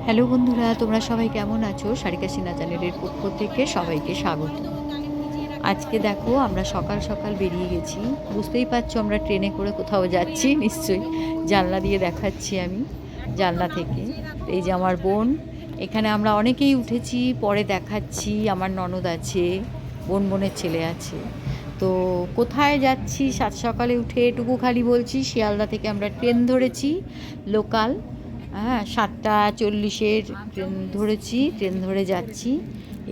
Hello বন্ধুরা, তোমরা সবাই কেমন আছো? সারিকা সিনহা চ্যানেলের পক্ষ থেকে সবাইকে স্বাগত। আজকে দেখো আমরা সকাল সকাল বেরিয়ে গেছি। বুঝতেই পারছো আমরা ট্রেনে করে কোথাও যাচ্ছি নিশ্চয়ই। জানলা দিয়ে দেখাচ্ছি আমি, জানলা থেকে। এই যে আমার বোন, এখানে আমরা অনেকেই উঠেছি, পরে দেখাচ্ছি। আমার ননদ আছে, বোনের ছেলে আছে। তো কোথায় যাচ্ছি সাত সকালে উঠে এটুকু খালি বলছি, শিয়ালদা থেকে আমরা ট্রেন ধরেছি, লোকাল। হ্যাঁ, 7:40-এর ট্রেন ধরেছি, ট্রেন ধরে যাচ্ছি।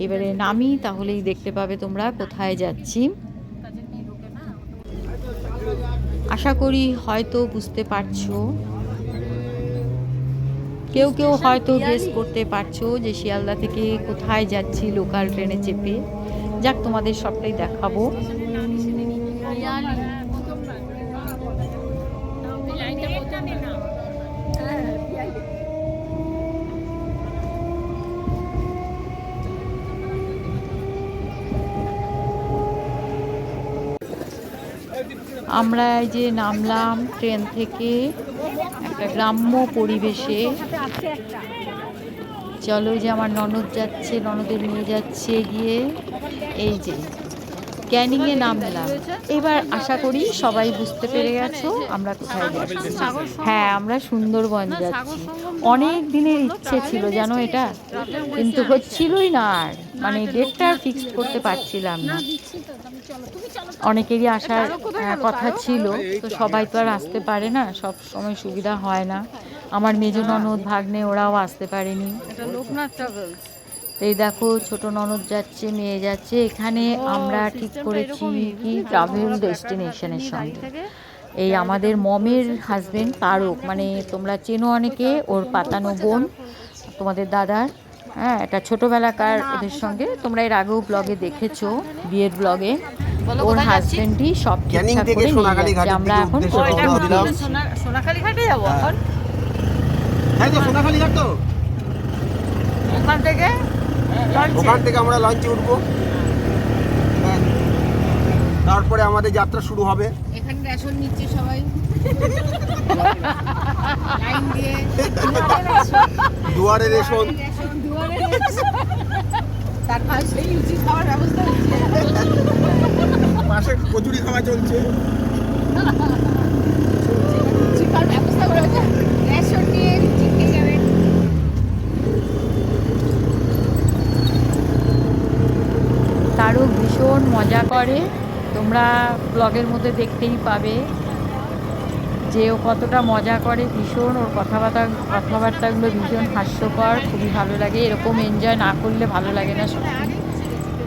এবারে নামি, তাহলেই দেখতে পাবে তোমরা কোথায় যাচ্ছি। আশা করি হয়তো বুঝতে পারছো, কেউ কেউ হয়তো গেস করতে পারছো যে শিয়ালদা থেকে কোথায় যাচ্ছি লোকাল ট্রেনে চেপে। যাক, তোমাদের সবটাই দেখাবো। আমরা এই যে নামলাম ট্রেন থেকে, একটা গ্রাম্য পরিবেশে। চলো, যে আমার ননদ যাচ্ছে, ননদের নিয়ে যাচ্ছে গিয়ে। এই যে ক্যানিংয়ে নামলাম। এবার আশা করি সবাই বুঝতে পেরে গেছো আমরা কোথায় যাচ্ছি। হ্যাঁ, আমরা সুন্দরবন যাচ্ছি। অনেক দিনের ইচ্ছে ছিল জানো এটা, কিন্তু হচ্ছিলই না। আর মানে ডেটটা ফিক্সড করতে পারছিলাম না। অনেকেরই আসার কথা ছিল, তো সবাই তো আর আসতে পারে না, সব সময় সুবিধা হয় না। আমার মেজ ননদ, ভাগ্নে, ওরাও আসতে পারেনি। এই দেখো, ছোট ননদ যাচ্ছে, মেয়ে যাচ্ছে। এখানে আমরা ঠিক করেছি কি ট্রাভেল ডেস্টিনেশনের সঙ্গে। এই আমাদের মমের হাজবেন্ড তারক, মানে তোমরা চেনো অনেকে, ওর পাতানো বোন তোমাদের দাদার। হ্যাঁ, এটা ছোটোবেলাকার ওদের সঙ্গে, তোমরা এর আগেও ব্লগে দেখেছো, বিয়ের ব্লগে। ওর হাজবেন্ডই সব ঠিকঠাক করে নিয়ে যাচ্ছে। আমরা এখন সোনাখালী ঘাটে যাবো এখন। সোনাখালী ঘাট তো ওখান থেকে আমরা লঞ্চে উঠবো। তারপরে আমাদের যাত্রা শুরু হবে। এখানে রেশন নিচ্ছে সবাই, লাইন দিয়ে দুয়ারে রেশন, তার পাশে লুচি খাওয়ার ব্যবস্থা হচ্ছে, পাশে কচুরি খাওয়া চলছে। লুচি খাওয়ার ব্যবস্থা করেছে, রেশন নিয়ে লুচি খেয়ে যাবেন। তারও ভীষণ মজা করে, তোমরা ব্লগের মধ্যে দেখতেই পাবে যে ও কতটা মজা করে। ভীষণ ওর কথাবার্তাগুলো ভীষণ হাস্যকর, খুবই ভালো লাগে। এরকম এনজয় না করলে ভালো লাগে না সত্যি।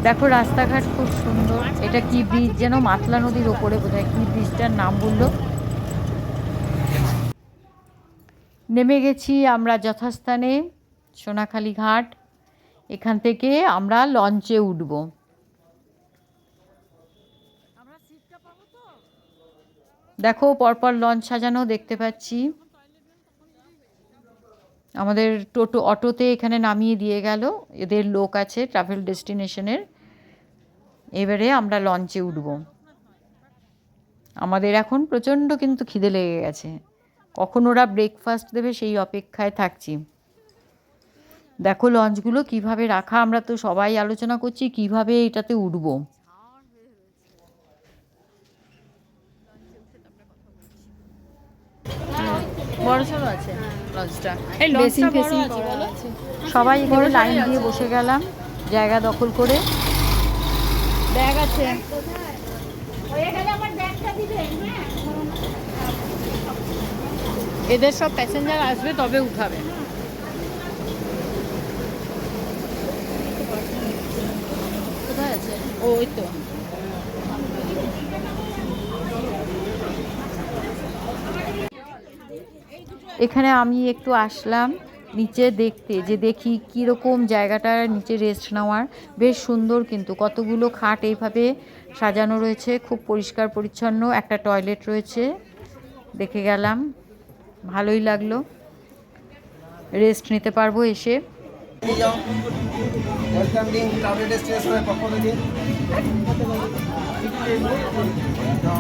দেখো রাস্তাঘাট খুব সুন্দর। এটা কি ব্রিজ যেন, মাতলা নদীর ওপরে বোধহয়, কি ব্রিজটার নাম বললো। নেমে গেছি আমরা যথাস্থানে, সোনাখালী ঘাট। এখান থেকে আমরা লঞ্চে উঠব। দেখো পরপর লঞ্চ সাজানো দেখতে পাচ্ছি। আমাদের অটোতে এখানে নামিয়ে দিয়ে গেল, এদের লোক আছে ট্রাভেল ডেস্টিনেশনের। এবারে আমরা লঞ্চে উঠব। আমাদের এখন প্রচণ্ড কিন্তু খিদে লেগে গেছে, কখন ওরা ব্রেকফাস্ট দেবে সেই অপেক্ষায় থাকছি। দেখো লঞ্চগুলো কিভাবে রাখা, আমরা তো সবাই আলোচনা করছি কিভাবে এটাতে উঠব। বড়সড় আছে লঞ্চটা, সবাই এখানে লাইন দিয়ে বসে গেলাম, জায়গা দখল করে। ব্যাগ আছে, এদের সব প্যাসেঞ্জার আসবে তবে উঠাবে। কোথায় আছে? ওই তো এখানে আমি একটু আসলাম নিচে দেখতে, যে দেখি কীরকম জায়গাটা নিচে রেস্ট নেওয়ার। বেশ সুন্দর, কিন্তু কতগুলো খাট এইভাবে সাজানো রয়েছে, খুব পরিষ্কার পরিচ্ছন্ন। একটা টয়লেট রয়েছে, দেখে গেলাম, ভালোই লাগলো। রেস্ট নিতে পারবো এসে।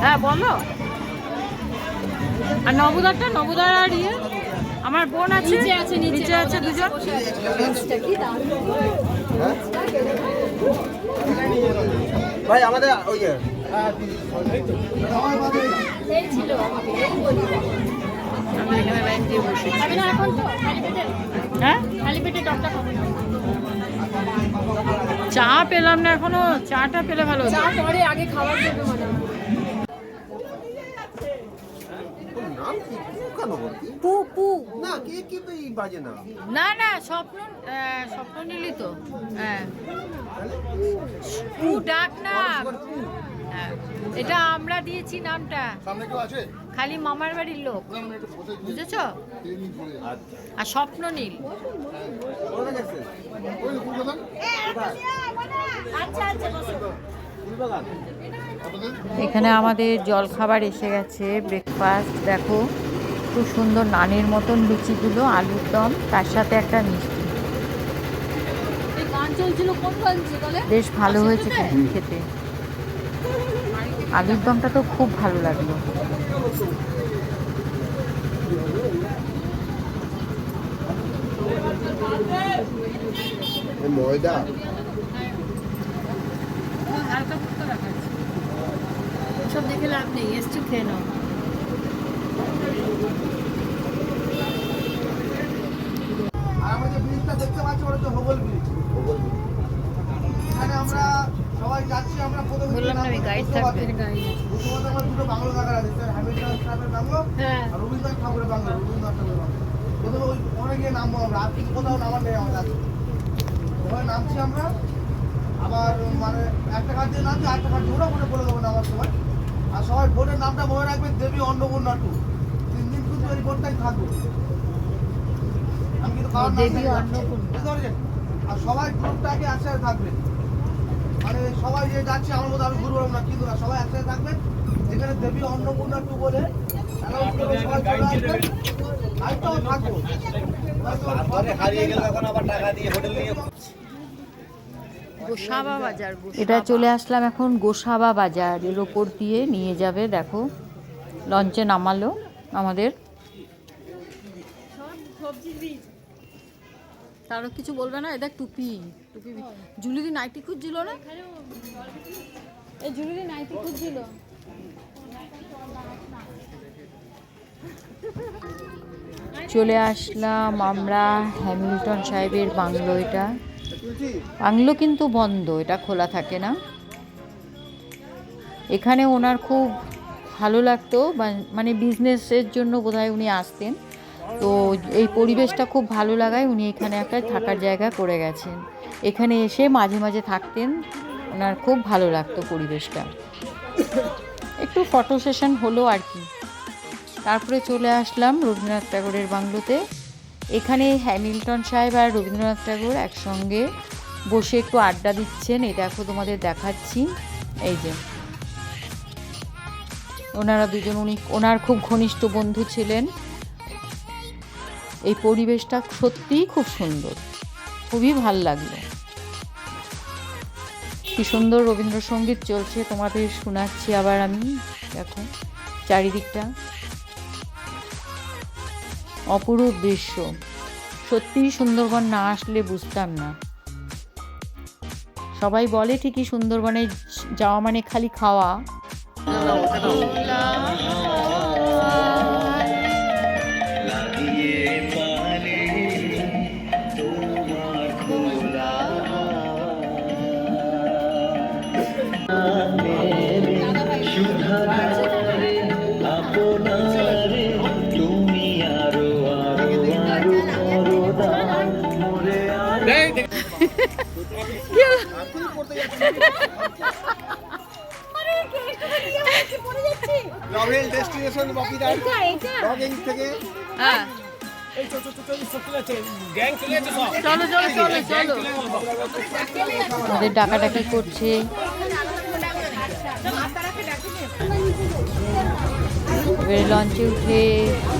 হ্যাঁ বলো। আর নবুদারটা, নবুদার আর ইয়ে আমার বোন আছে, নিচে আছে দুজন। ভাই আমাদের ওই যে আমি এখানে লাইন দিয়ে বসেছি। হ্যাঁ, চা পেলাম না এখনো, চাটা পেলে ভালো হতো। আগে খাবার দেবে মানে নাম কি কেন বলতি? পু পু না কে কি তো এই বাজে না। না না, স্বপ্ন নিলি তো। হ্যাঁ, পু ডাক না। হ্যাঁ, এটা আমরা দিয়েছি নামটা, সামনে কেউ আছে? খালি মামার বাড়ির লোক, বুঝেছো? আর স্বপ্ন নীল। কোথায় গেছে? ওই যে ফুলবাগান। আচ্ছা আচ্ছা বসো। ফুলবাগান। আপনাদের? এখানে আমাদের জলখাবার এসে গেছে, ব্রেকফাস্ট। দেখো খুব সুন্দর নানের মতন লুচিগুলো, আলুর দম, তার সাথে একটা মিষ্টি। এই গান চলছিল, কোন গান ছিল বলে? বেশ ভালো হয়েছে খেতে। আলুর দমটা তো খুব ভালো লাগলো। ময়দা সব দেখে লাভ নেই, এসছি খেয়ে নাও। আর আমরা যে ব্রিজটা দেখতে পাচ্ছি ওটা হচ্ছে হোগল ব্রিজ। এখানে আমরা সবাই যাচ্ছি, আমরা প্রথমে বললাম না আমি গাইড থাকবে। প্রথমত আমার দুটো বাংলো কাকার আছে, স্যার হ্যামিল্টন সাহেবের বাংলো আর রবীন্দ্রনাথ ঠাকুরের বাংলো, রবীন্দ্রনাথ ঠাকুরের বাংলো। প্রথমে ওই ওখানে গিয়ে নামবো আমরা, আর কিছু কোথাও নামার নেই আমাদের কাছে। ওখানে নামছি আমরা, আবার মানে একটা কাজ দিয়ে নামছি, আরেকটা কাজ ওরা ওখানে বলে দেবো নামার সময়। আর সবাই বোর্ডের নামটা মনে রাখবেন, দেবী অন্নপূর্ণা 2। 3 দিন কিন্তু এই বোর্ডটাই থাকবো। আমি কিন্তু খাওয়ার দেবী অন্নপূর্ণা। বুঝতে পারছেন? আর সবাই গ্রুপটাকে একসাথে থাকবেন, মানে সবাই যে যাচ্ছে আমার মতো আমি ঘুরবো না, কিন্তু না, সবাই একসাথে থাকবেন। যেখানে দেবী অন্নপূর্ণা 2 বলে announce করবে, সবাই চলে আসবেন। দায়িত্বও থাকবো। হারিয়ে গেল এখন আবার টাকা দিয়ে হোটেল নিয়ে। গোসাবা বাজার, এটা চলে আসলাম এখন গোসাবা বাজারের ওপর দিয়ে নিয়ে যাবে। দেখো লঞ্চে নামালো আমাদের। তারও কিছু বলবে না, এটা টুপি টুপি। জুলিদি নাইটি খুঁজছিল না, এই জুলিদি নাইটি খুঁজছিল। চলে আসলাম আমরা হ্যামিল্টন সাহেবের বাংলো। এটা বাংলো কিন্তু বন্ধ, এটা খোলা থাকে না। এখানে ওনার খুব ভালো লাগতো, মানে বিজনেসের জন্য বোধহয় উনি আসতেন। তো এই পরিবেশটা খুব ভালো লাগায় উনি এখানে একটা থাকার জায়গা করে গেছেন। এখানে এসে মাঝে মাঝে থাকতেন, ওনার খুব ভালো লাগতো পরিবেশটা। একটু ফটো সেশন হলো আর কি। তারপরে চলে আসলাম রবীন্দ্রনাথ ট্যাগোরের বাংলোতে। এখানে হ্যামিল্টন সাহেব আর রবীন্দ্রনাথ ট্যাগোর একসঙ্গে বসে একটু আড্ডা দিচ্ছেন। এটা এখন তোমাদের দেখাচ্ছি। এই যে ওনারা দুজন, ওনার খুব ঘনিষ্ঠ বন্ধু ছিলেন। এই পরিবেশটা সত্যিই খুব সুন্দর, খুবই ভাল লাগলো। কি সুন্দর রবীন্দ্রসঙ্গীত চলছে, তোমাদের শোনাচ্ছি আবার আমি। দেখো চারিদিকটা অপরূপ দৃশ্য। সত্যিই সুন্দরবন না আসলে বুঝতাম না। সবাই বলে ঠিকই সুন্দরবনে যাওয়া মানে খালি খাওয়া। ট্রাভেল ডেস্টিনেশন বাপিদার ব্লগিং থেকে। হ্যাঁ চলো চলো চলো চলো, আমাদের ডাকাডাকি করছে। এবারে লঞ্চে উঠে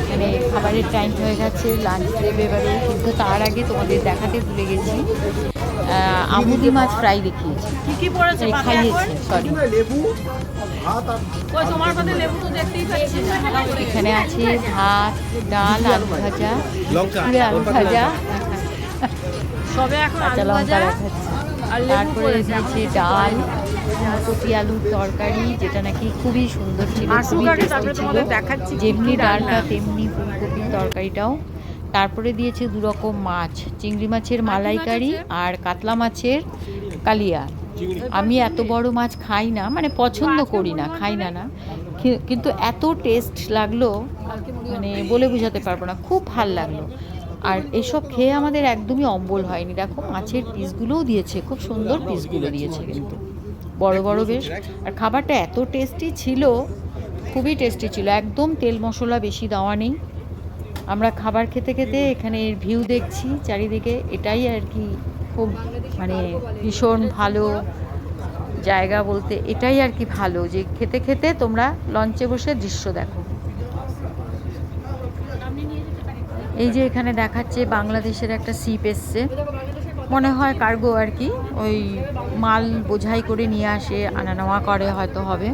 মানে খাবারের টাইম হয়ে গেছে, লাঞ্চ দেবে এবারে। কিন্তু তার আগে তোমাদের দেখাতে ভুলে গেছি, আমুদি মাছ ফ্রাই দেখিয়েছি, খাইয়েছি, সরি। লেবু ওই তোমার কথা লেবু তো দেখতেই পাচ্ছি না। এখানে আছে ভাত, ডাল, আলু ভাজা, পুরে আলু ভাজা, সবে এখন কাঁচা আলু লঙ্কা ভাজা রাখাচ্ছে। আর লেবু তারপরে পড়েছে। দিয়েছে ডাল, ফুলকপি আলুর তরকারি, যেটা নাকি খুবই সুন্দর ছিল, আসুক খুবই আগে, টেস্টি তারপরে ছিল। তোমাদের দেখাচ্ছি কি যেমনি কি ডালটা রান্না। তেমনি ফুলকপির তরকারিটাও। তারপরে দিয়েছে 2 রকম মাছ, চিংড়ি মাছের মালাইকারি আর কাতলা মাছের কালিয়া। আমি এত বড় মাছ খাই না, মানে পছন্দ করি না, খাই না না, কিন্তু এত টেস্ট লাগলো মানে বলে বোঝাতে পারবো না, খুব ভাল লাগলো। আর এসব খেয়ে আমাদের একদমই অম্বল হয়নি। দেখো মাছের পিসগুলোও দিয়েছে, খুব সুন্দর পিসগুলো দিয়েছে, কিন্তু বড় বড় বেশ। আর খাবারটা এত টেস্টি ছিল, খুবই টেস্টি ছিল, একদম তেল মশলা বেশি দেওয়া নেই। আমরা খাবার খেতে খেতে এখানে ভিউ দেখছি চারিদিকে, এটাই আর কি খুব মানে ভীষণ ভালো জায়গা বলতে এটাই আর কি ভালো, যে খেতে খেতে তোমরা লঞ্চে বসে দৃশ্য দেখো। এই যে এখানে দেখাচ্ছে বাংলাদেশের একটা শিপ এসছে, মনে হয় কার্গো আর কি, ওই মাল বোঝাই করে নিয়ে আসে, আনা নেওয়া করে হয়তো হবে।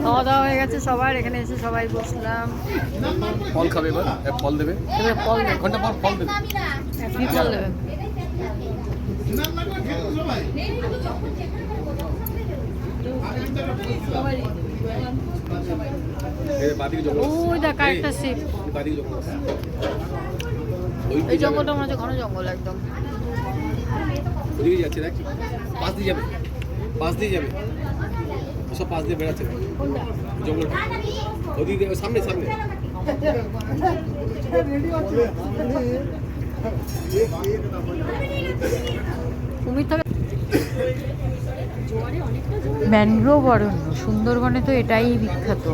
খাওয়া দাওয়া হয়ে গেছে সবার, এখানে এসে সবাই বসলাম। ফল খাবে এবার, ফল দেবে, এবার ফল দেবে। ঘন্টা পর ফল দেবে। কি ফল দেবে? বাদিকে জঙ্গল, ওই দেখ আরেকটা শিপ। বাদিকে জঙ্গল, এই জঙ্গলটা মনে হচ্ছে ঘন জঙ্গল একদম। ওদিকে যাচ্ছে, দেখ পাশ দিয়ে যাবে, পাশ দিয়ে যাবে, সব পাশ দিয়ে বেড়াচ্ছে জঙ্গলটা, ওদিকে সামনে সামনে। কুমির থাকে। ম্যানগ্রোভ অরণ্য সুন্দরবনে তো এটাই বিখ্যাত।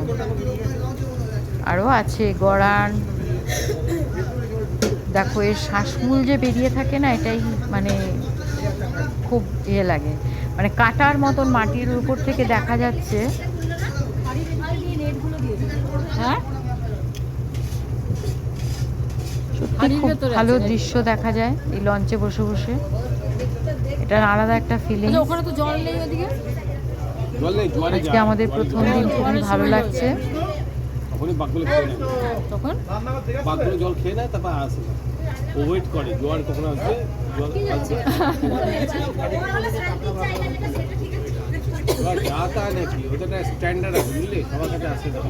আরও আছে গড়ান, দেখো এর শ্বাসমূল যে বেরিয়ে থাকে না, এটাই মানে খুব ইয়ে লাগে, মানে কাটার মতন মাটির উপর থেকে দেখা যাচ্ছে। হ্যাঁ সত্যি খুব ভালো দৃশ্য দেখা যায় এই লঞ্চে বসে বসে, এটার আলাদা একটা ফিলিং। ওখানে তো জল নেই ওদিকে। জল নেই, জোয়ারে আজকে আমাদের প্রথম দিন, খুবই ভালো লাগছে। তখনই বাঘগুলো খেয়ে নেয়, তখন বাঘগুলো জল খেয়ে নেয়, তারপর আসে না, ও ওয়েট করে জোয়ার কখন আসবে, জল আসবে। आता है নাকি ওটা একটা স্ট্যান্ডার্ড আছে, বুঝলে, সবার কাছে আসে না।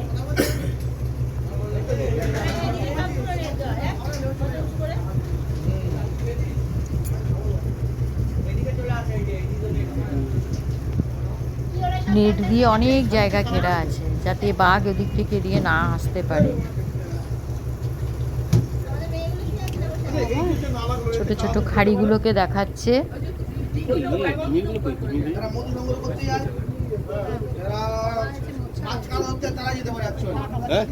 নেট দিয়ে অনেক জায়গা ঘেরা আছে, যাতে বাঘ ওদিক থেকে দিয়ে না আসতে পারে। ছোট ছোট খাড়িগুলোকে দেখাচ্ছে। যারা মধু সংগ্রহ করতে যায়, যারা মাছ কালো হচ্ছে, তারা যেতে পারে অ্যাকচুয়ালি। হ্যাঁ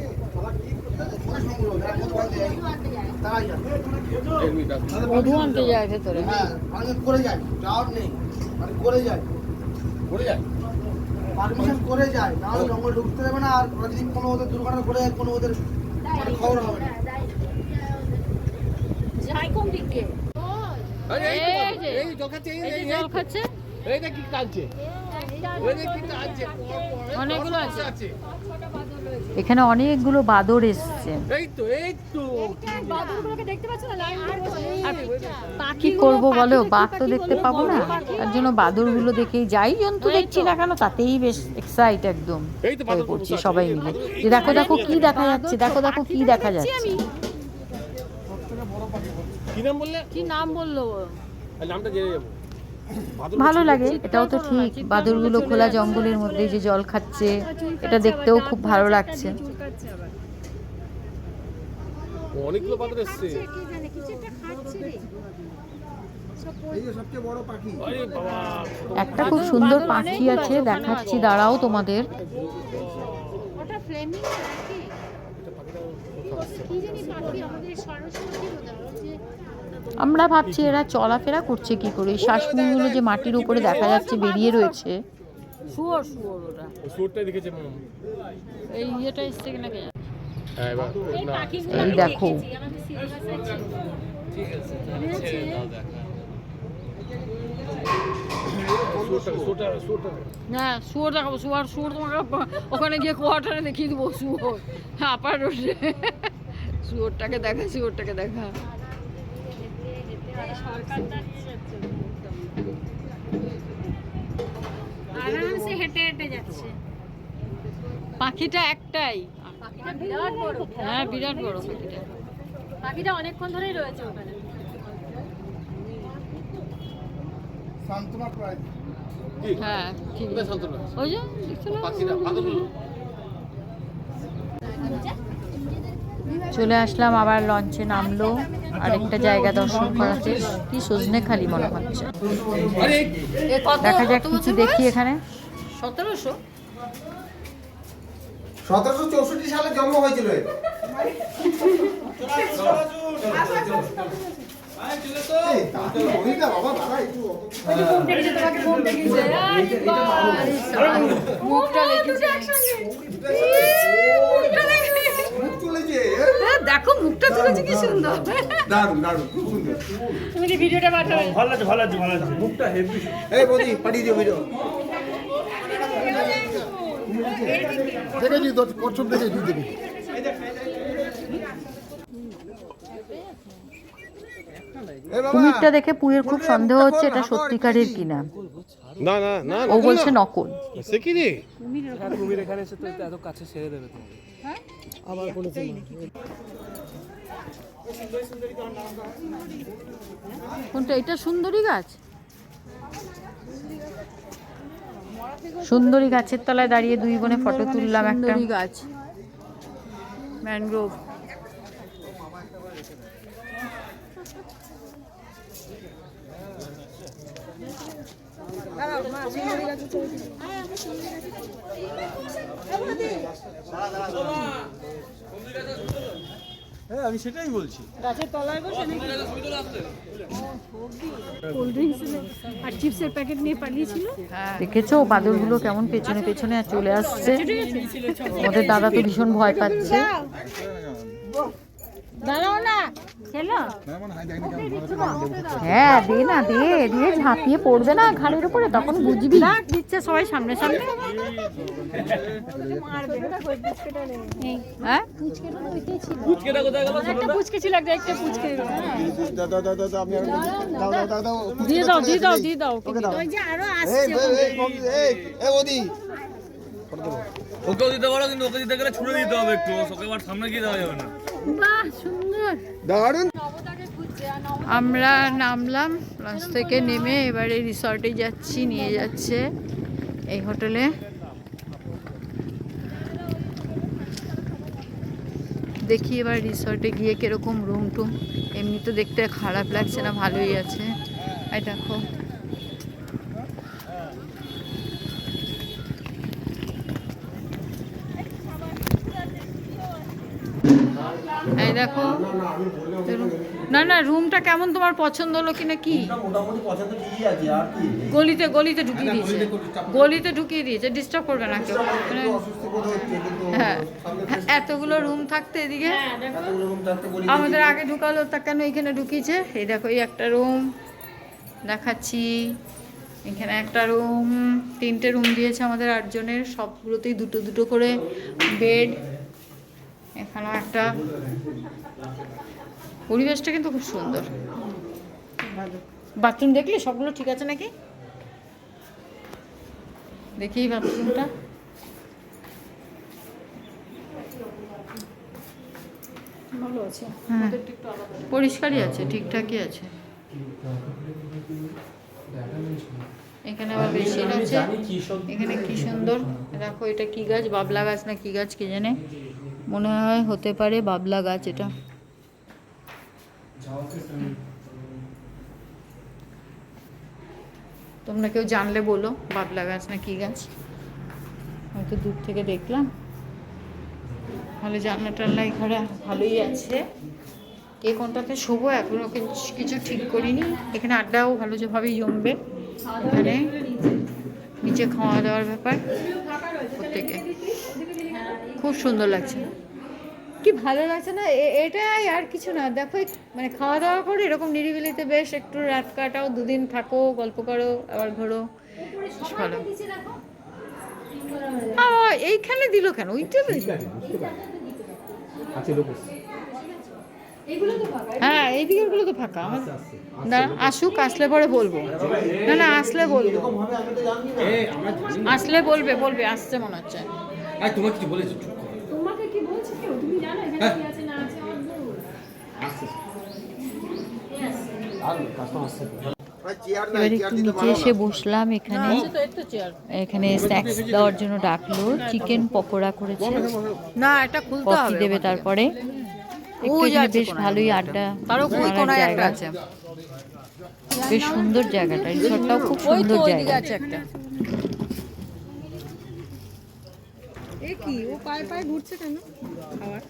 মধু সংগ্রহ, যারা মধু আনতে যায়, তারাই যায়। মধু আনতে যায় ভেতরে। হ্যাঁ, অনেকে করে যায়, যাওয়ার নেই, মানে করে যায়, পড়ে যায়। পারমিশন করে যায়, নাহলে জঙ্গলে ঢুকতে দেবে না। আর ওরা যদি কোনো ওদের দুর্ঘটনা ঘটে যায়, কোনো ওদের মানে খবর হবে না। যাই কোন দিকে? আরে এই যে, এই জল খাচ্ছে, এই যে জল খাচ্ছে। এইটা কি কাঁদছে, এইটা কি কাঁদছে, অনেকগুলো আছে। এখানে অনেকগুলো বাদর এসছে। এই তো বাদুড়গুলোকে দেখতে পাচ্ছ না? লাইন দিয়ে বসে। কি করব বলো, বাঘ তো দেখতে পাবো না, তার জন্য বাদরগুলো দেখেই, যাই জন্তু দেখছি না কেন তাতেই বেশ এক্সাইট একদম হয়ে পড়ছি সবাই মিলে, যে দেখো দেখো কি দেখা যাচ্ছে, দেখো দেখো কি দেখা যাচ্ছে। কি নাম বললে? কি নাম বললো? নামটা জেনে যাবো। ভালো লাগে, এটাও তো ঠিক, বাদরগুলো খোলা জঙ্গলের মধ্যে যে জল খাচ্ছে, এটা দেখতেও খুব ভালো লাগছে। অনেকগুলো বাদর এসছে। এই যে সবচেয়ে বড় পাখি, আরে বাবা, একটা খুব সুন্দর পাখি আছে, দেখাচ্ছি দাঁড়াও তোমাদের। ফ্লেমিং নাকি কি জানি পাখি আমাদের সরস্বতী বোধহয় আমরা ভাবছি এরা চলাফেরা করছে কি করে, এই শ্বাসমূলগুলো যে মাটির উপরে দেখা যাচ্ছে বেরিয়ে রয়েছে। শুয়োর শুয়োর ওটা সুরটাই দেখেছে মাম। এই ইয়েটা এসছে কিনা কে জানে। হ্যাঁ এবার এই পাখিগুলো এই আমি দেখো। দেখেছি, আমাদের সিলেবাসে ছিল। ঠিক আছে মনে আছে? সুরটা হ্যাঁ শুয়োর দেখাবো, শুয়োর তোমাকে ওখানে গিয়ে কোয়ার্টারে দেখিয়ে দেবো শুয়োর। হ্যাঁ আপার রোডে শুয়োরটাকে দেখা, শুয়োরটাকে দেখা। সরকার দাঁড়িয়ে যাচ্ছে আরামসে হেঁটে হেঁটে যাচ্ছে। পাখিটা একটাই, পাখিটা বিরাট বড়, হ্যাঁ বিরাট বড় পাখিটা। পাখিটা অনেকক্ষণ ধরেই রয়েছে ওখানে। সান্তনা প্রাইজ হ্যাঁ ঠিক কোথায় আছে। শান্তনা? ওই যে দেখছিলাম পাখিরা পাগল। চলে আসলাম আবার, লঞ্চে নামলো আরেকটা জায়গা দর্শন করাতে। কি সজনে খালি মনে হচ্ছে। আরে দেখা যাক কিছু দেখি এখানে। 1700। 1764 সালে জন্ম হয়েছিল এর। এই, তাতে বলিটা বাবা দাদা একটু মুখটা লেগেছে। মুখ তুলেছে। হ্যাঁ, দেখো মুখটা তুলেছে কি সুন্দর। দারুণ দারুণ খুব সুন্দর। তুমি যে ভিডিওটা পাঠাবে এই বৌদি পাঠিয়ে দিও ভিডিও। দেখেছি তো কচ্ছপ দেখেছি দেখি। এই বাবা, কুমিরটা দেখে পুয়ের খুব সন্দেহ হচ্ছে এটা সত্যিকারের কিনা। না না না ও বলছে নকল। সে কি রে? কোনটা? এটা সুন্দরী গাছ। সুন্দরী গাছের তলায় দাঁড়িয়ে দুই বোনে ফটো তুললাম একটা। সুন্দরী গাছ, ম্যানগ্রোভ। হ্যাঁ আমি সেটাই বলছি। কোল্ড ড্রিঙ্কস আর চিপসের প্যাকেট নিয়ে পালিয়েছিল। দেখেছো বাদরগুলো কেমন পেছনে পেছনে আর চলে আসছে। ওদের দাদা তো ভীষণ ভয় পাচ্ছে। দাঁড়াও না খেলো। হ্যাঁ দে না, দে দিয়ে ঝাঁপিয়ে পড়বে না ঘাড়ের উপরে, তখন বুঝবি। দিচ্ছে সবাই সামনে সামনে। হ্যাঁ একটা পুচকে ছিল, একটা পুচকে। দাদা দাদা দাদা আমি দাও দাও দাও দাও। দিয়ে দাও দিয়ে দাও দিয়ে দাও। ওই যে আরো এই আসছে। এই এই বৌদি ওকেও দিতে পারো, কিন্তু ওকে দিতে গেলে ছুড়ে দিতে হবে একটু, ওকে আবার সামনে গিয়ে দেওয়া যাবে না। বাহ সুন্দর। দারুণ। আমরা নামলাম লঞ্চ থেকে, নেমে এবারে রিসর্টে যাচ্ছি, নিয়ে যাচ্ছে এই হোটেলে। দেখি এবার রিসর্টে গিয়ে কিরকম রুম টুম। এমনি তো দেখতে খারাপ লাগছে না, ভালোই আছে। এই দেখো এই দেখো। না না রুমটা কেমন, তোমার পছন্দ হলো কিনা কি? মোটামুটি পছন্দ ঠিকই আছে আর কি। গলিতে গলিতে ঢুকিয়ে দিয়েছে, গলিতে ঢুকিয়ে দিয়েছে, ডিস্টার্ব করবে না কেউ। মানে অসুস্থ বোধ হচ্ছে কিন্তু হ্যাঁ, এতগুলো রুম থাকতে এদিকে এতগুলো রুম থাকতে বলি আমাদের আগে ঢুকালো, তা কেন এখানে ঢুকিয়েছে? এই দেখো এই একটা রুম দেখাচ্ছি, এখানে একটা রুম, 3টে রুম দিয়েছে আমাদের 8 জনের, সবগুলোতেই দুটো দুটো করে বেড। এখানেও একটা। পরিবেশটা কিন্তু খুব সুন্দর। বাথরুম দেখলি সবগুলো ঠিক আছে নাকি? দেখি বাথরুমটা। ভালো আছে। হ্যাঁ পরিষ্কারই আছে, ঠিকঠাকই আছে। এখানে আবার বেশি আছে। এখানে কি সুন্দর দেখো, এটা কি গাছ? বাবলা গাছ না কি গাছ কে জানে, মনে হয় হতে পারে বাবলা গাছ এটা। তোমরা কেউ জানলে বলো বাবলা গাছ না কি গাছ, হয়তো দূর থেকে দেখলাম। ভালো জানলা টানলা এখানে ভালোই আছে। কে কোনটাতে শোবো এখনও কিছু ঠিক করিনি। এখানে আড্ডাও ভালোভাবেই জমবে। এখানে নিচে খাওয়া দাওয়ার ব্যাপার প্রত্যেকে খুব সুন্দর লাগছে, কি ভালো লাগছে না? এটাই আর কিছু না। দেখো মানে খাওয়া দাওয়া করে এরকম নিরিবিলিতে বেশ একটু রাত কাটাও, দুদিন থাকো, গল্প করো, আবার ঘোরো, বেশ ভালো। এইখানে দিল কেন? ওইটা হ্যাঁ, এই দিকেরগুলো তো ফাঁকা। আমার দাঁড়া আসুক, আসলে পরে বলবো। না না, আসলে বলবো, আসলে বলবে আসছে মনে হচ্ছে। আর তোমার কিছু বলেছো? তোমাকে কি বলছে কেউ? তুমি জানো এখানে কি আছে না আছে? আমার বউ। এবার একটু নিচে এসে বসলাম। এখানে স্ন্যাক্স দেওয়ার জন্য ডাকলো, চিকেন পকোড়া করেছে, না এটা খুলতে কফি হবে দেবে তারপরে। একটু এখানে বেশ ভালোই আড্ডা মারার জায়গা, বেশ সুন্দর জায়গাটা। রিসর্টটাও খুব সুন্দর জায়গা। আছে একটা। এ কি ও পায়ে পায়ে ঘুরছে কেন? খাবার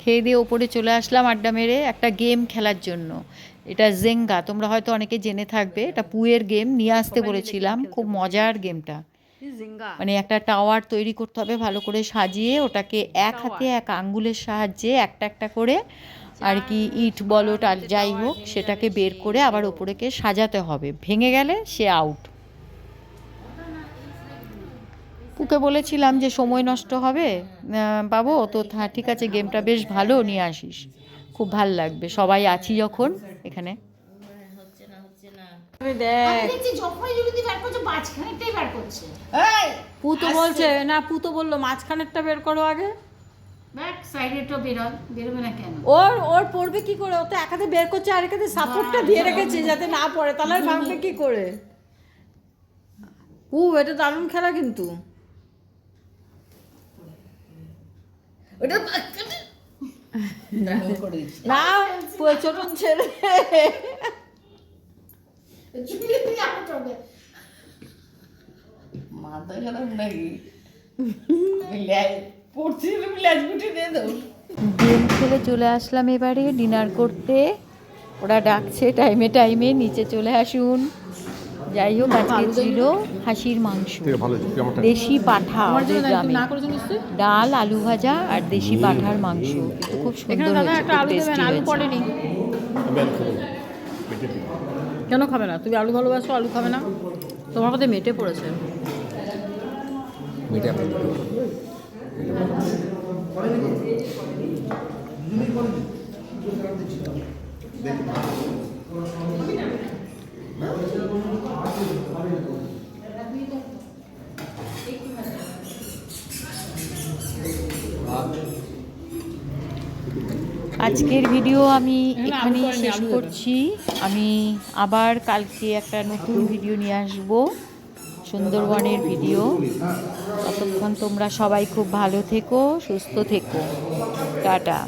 খেয়ে দিয়ে ওপরে চলে আসলাম আড্ডা মেরে একটা গেম খেলার জন্য। এটা জেঙ্গা, তোমরা হয়তো অনেকে জেনে থাকবে। এটা পুয়ের গেম, নিয়ে আসতে বলেছিলাম। খুব মজার গেমটা। মানে একটা টাওয়ার তৈরি করতে হবে ভালো করে সাজিয়ে, ওটাকে এক হাতে এক আঙ্গুলের সাহায্যে একটা একটা করে আর কি ইট বলো যাই হোক সেটাকে বের করে আবার ওপরেকে সাজাতে হবে। ভেঙে গেলে সে আউট। পুকে বলেছিলাম যে সময় নষ্ট হবে বাবু, তো ঠিক আছে গেমটা বেশ ভালো, নিয়ে আসিস, খুব ভাল লাগবে, সবাই আছি যখন এখানে। পুতো বলছে না, পুতো বললো মাঝখানেরটা বের করো আগে। ওর পড়বে কি করে? ও তো এক হাতে বের করছে আর এক হাতে সাপোর্টটা দিয়ে রেখেছে যাতে না পড়ে, তাহলে ভাঙবে কি করে? এটা দারুণ খেলা কিন্তু। না ছোট ছেলে মাথা খারাপ নাকি? গেম খেলে চলে আসলাম এবারে ডিনার করতে। ওরা ডাকছে টাইমে টাইমে, নিচে চলে আসুন। যাই হোক, আজকে ছিল খাসির মাংস, দেশি পাঠা ওদের গ্রামে, ডাল, আলু ভাজা আর দেশি পাঠার মাংস। কিন্তু খুব সুন্দর হয়েছে, খুব টেস্টি হয়েছে। কেন খাবে না? তুমি আলু ভালোবাসো, আলু খাবে না? তোমার কথা মেটে পড়েছে। আজকের ভিডিও আমি এখানেই শেষ করছি। আমি আবার কালকে একটা নতুন ভিডিও নিয়ে আসব, সুন্দরবনের ভিডিও। ততক্ষণ তোমরা সবাই খুব ভালো থেকো, সুস্থ থেকো। টাটা।